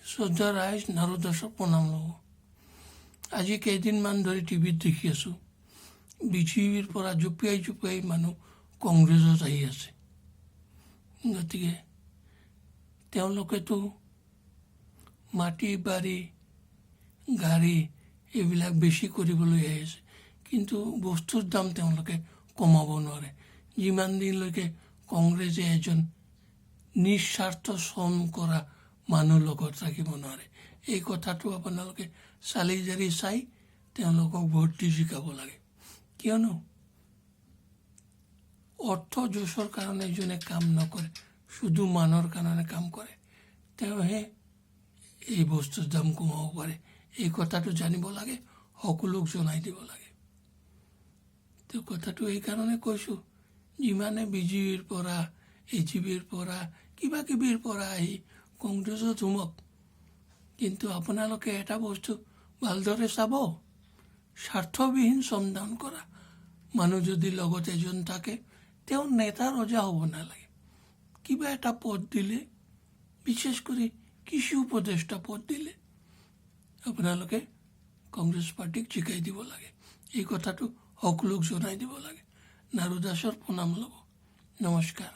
শ্ৰদ্ধা ৰাইজ নাৰদাসক প্ৰণাম ল'ব। আজি কেইদিনমান ধৰি টিভিত দেখি আছোঁ বিজেপিৰ পৰা জঁপিয়াই মানুহ কংগ্ৰেছত আহি আছে। গতিকে তেওঁলোকেতো মাটি বাৰী গাড়ী এইবিলাক বেছি কৰিবলৈ আহিছে, কিন্তু বস্তুৰ দাম তেওঁলোকে কমাব নোৱাৰে। যিমান দিনলৈকে কংগ্ৰেছে এজন নিস্বাৰ্থ শ্ৰম কৰা মানুহ লগত ৰাখিব নোৱাৰে। এই কথাটো আপোনালোকে চালি জাৰি চাই তেওঁলোকক ভোট দি জিকাব লাগে। কিয়নো অৰ্থ যশৰ কাৰণে যোনে কাম নকৰে, শুধু মানুহৰ কাৰণে কাম কৰে, তেওঁহে এই বস্তুৰ দাম কমাব পাৰে। এই কথাটো জানিব লাগে, সকলোক জনাই দিব লাগে। তো কথাটো এইকাৰণে কৈছোঁ, যিমানে বিজেপিৰ পৰা এজিপিৰ পৰা কিবা কিবিৰ পৰা আহি কংগ্ৰেছত সোমক, কিন্তু আপোনালোকে এটা বস্তু ভালদৰে চাব, স্বাৰ্থবিহীন শ্ৰমদান কৰা মানুহ যদি লগত এজন থাকে, তেওঁ নেতা ৰজা হ'ব নালাগে। কিবা এটা পদ দিলে, বিশেষ কৰি কৃষি উপদেষ্টা পদ দিলে আপোনালোকে কংগ্ৰেছ পাৰ্টিক জিকাই দিব লাগে। এই কথাটো সকলোক জনাই দিব লাগে। নাৰদাসৰ প্ৰণাম ল'ব। নমস্কাৰ।